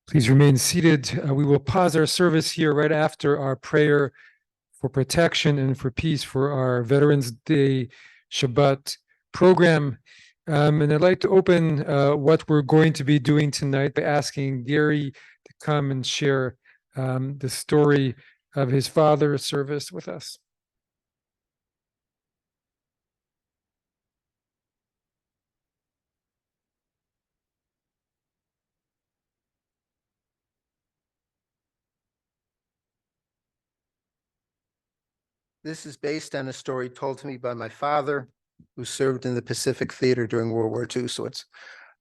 Please remain seated. We will pause our service here right after our prayer for protection and for peace for our Veterans Day Shabbat program. And I'd like to open what we're going to be doing tonight by asking Gary to come and share the story of his father's service with us. This is based on a story told to me by my father, who served in the Pacific Theater during World War II. So it's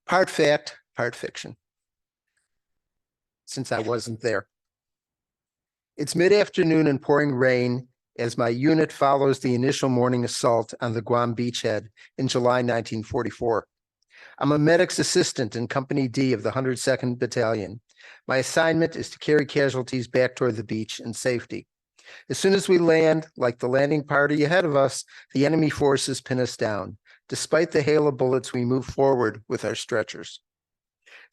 part fact, part fiction, since I wasn't there. It's mid-afternoon and pouring rain as my unit follows the initial morning assault on the Guam beachhead in July 1944. I'm a medic's assistant in Company D of the 102nd Battalion. My assignment is to carry casualties back toward the beach in safety. As soon as we land, like the landing party ahead of us, the enemy forces pin us down. Despite the hail of bullets, we move forward with our stretchers.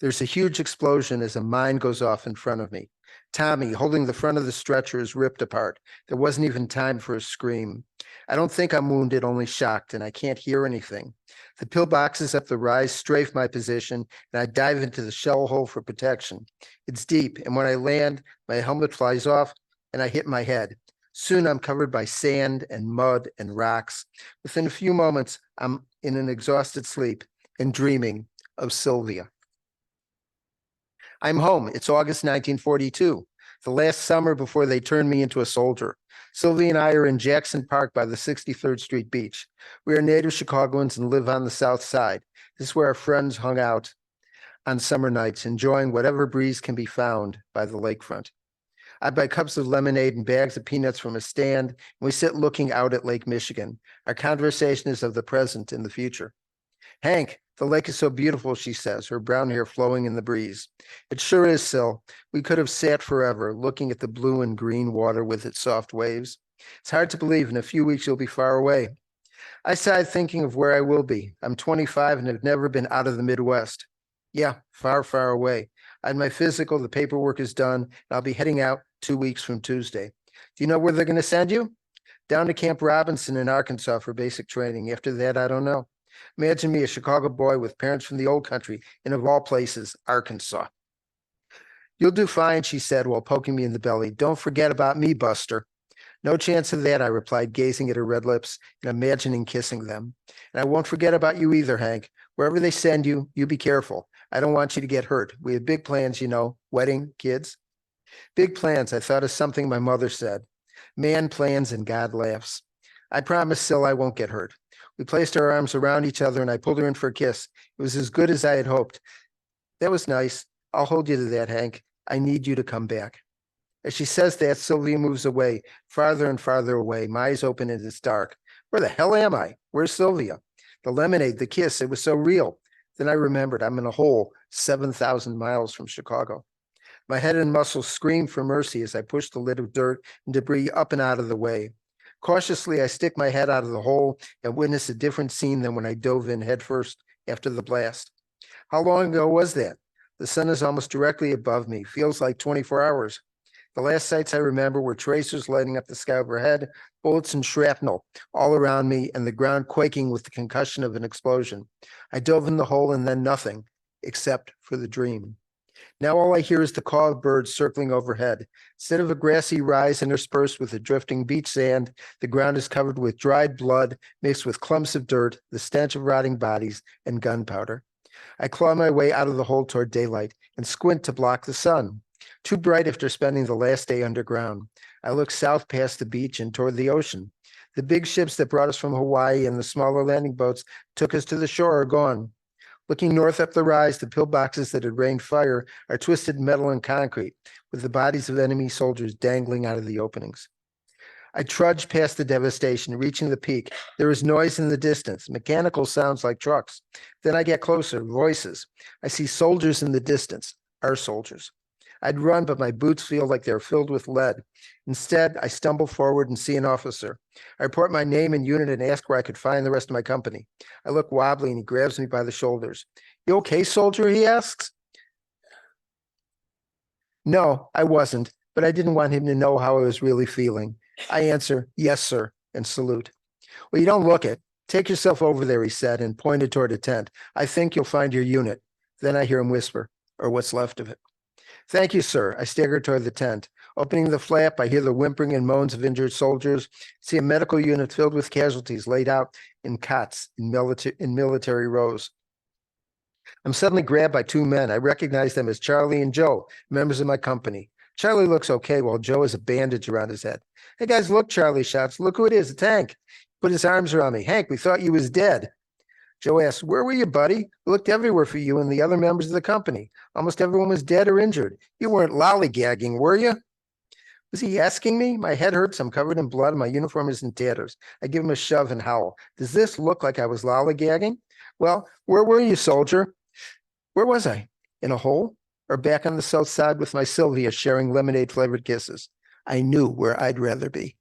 There's a huge explosion as a mine goes off in front of me. Tommy, holding the front of the stretcher, is ripped apart. There wasn't even time for a scream. I don't think I'm wounded, only shocked, and I can't hear anything. The pillboxes up the rise strafe my position, and I dive into the shell hole for protection. It's deep, and when I land, my helmet flies off, and I hit my head. Soon I'm covered by sand and mud and rocks. Within a few moments, I'm in an exhausted sleep and dreaming of Sylvia. I'm home. It's August 1942, the last summer before they turned me into a soldier. Sylvia and I are in Jackson Park by the 63rd Street beach. We are native Chicagoans and live on the south side. This is where our friends hung out on summer nights, enjoying whatever breeze can be found by the lakefront. I buy cups of lemonade and bags of peanuts from a stand, and we sit looking out at Lake Michigan. Our conversation is of the present and the future. Hank, the lake is so beautiful, she says, her brown hair flowing in the breeze. It sure is, Sil. We could have sat forever looking at the blue and green water with its soft waves. It's hard to believe in a few weeks you'll be far away. I sighed thinking of where I will be. I'm 25 and have never been out of the Midwest. Yeah, far, far away. I had my physical, the paperwork is done, and I'll be heading out 2 weeks from Tuesday. Do you know where they're going to send you? Down to Camp Robinson in Arkansas for basic training. After that, I don't know. Imagine me, a Chicago boy with parents from the old country, and of all places, Arkansas. You'll do fine, she said while poking me in the belly. Don't forget about me, Buster. No chance of that, I replied, gazing at her red lips and imagining kissing them. And I won't forget about you either, Hank. Wherever they send you, you be careful. I don't want you to get hurt. We have big plans, you know, wedding, kids. Big plans, I thought of something my mother said. Man plans and God laughs. I promise, Sil, I won't get hurt. We placed our arms around each other and I pulled her in for a kiss. It was as good as I had hoped. That was nice. I'll hold you to that, Hank. I need you to come back. As she says that, Sylvia moves away, farther and farther away. My eyes open and it's dark. Where the hell am I? Where's Sylvia? The lemonade, the kiss, it was so real. Then I remembered I'm in a hole 7,000 miles from Chicago. My head and muscles scream for mercy as I push the lid of dirt and debris up and out of the way. Cautiously, I stick my head out of the hole and witness a different scene than when I dove in headfirst after the blast. How long ago was that? The sun is almost directly above me. Feels like 24 hours. The last sights I remember were tracers lighting up the sky overhead, bullets and shrapnel all around me, and the ground quaking with the concussion of an explosion. I dove in the hole and then nothing, except for the dream. Now all I hear is the call of birds circling overhead. Instead of a grassy rise interspersed with the drifting beach sand, the ground is covered with dried blood mixed with clumps of dirt, the stench of rotting bodies, and gunpowder. I claw my way out of the hole toward daylight and squint to block the sun. Too bright after spending the last day underground. I look south past the beach and toward the ocean. The big ships that brought us from Hawaii and the smaller landing boats took us to the shore are gone. Looking north up the rise, the pillboxes that had rained fire are twisted metal and concrete, with the bodies of enemy soldiers dangling out of the openings. I trudge past the devastation, reaching the peak. There is noise in the distance, mechanical sounds like trucks. Then I get closer, voices. I see soldiers in the distance, our soldiers. I'd run, but my boots feel like they're filled with lead. Instead, I stumble forward and see an officer. I report my name and unit and ask where I could find the rest of my company. I look wobbly and he grabs me by the shoulders. You okay, soldier? He asks. No, I wasn't, but I didn't want him to know how I was really feeling. I answer, yes, sir, and salute. Well, you don't look it. Take yourself over there, he said, and pointed toward a tent. I think you'll find your unit. Then I hear him whisper, or what's left of it. Thank you, sir. I stagger toward the tent. Opening the flap, I hear the whimpering and moans of injured soldiers, see a medical unit filled with casualties laid out in cots in military rows. I'm suddenly grabbed by two men. I recognize them as Charlie and Joe, members of my company. Charlie looks okay while Joe has a bandage around his head. Hey guys, look, Charlie shouts. Look who it is, a tank. Put his arms around me. Hank, we thought you was dead. Joe asks, where were you, buddy? We looked everywhere for you and the other members of the company. Almost everyone was dead or injured. You weren't lollygagging, were you? Was he asking me? My head hurts. I'm covered in blood and my uniform is in tatters. I give him a shove and howl. Does this look like I was lollygagging? Well, where were you, soldier? Where was I? In a hole? Or back on the south side with my Sylvia sharing lemonade-flavored kisses? I knew where I'd rather be.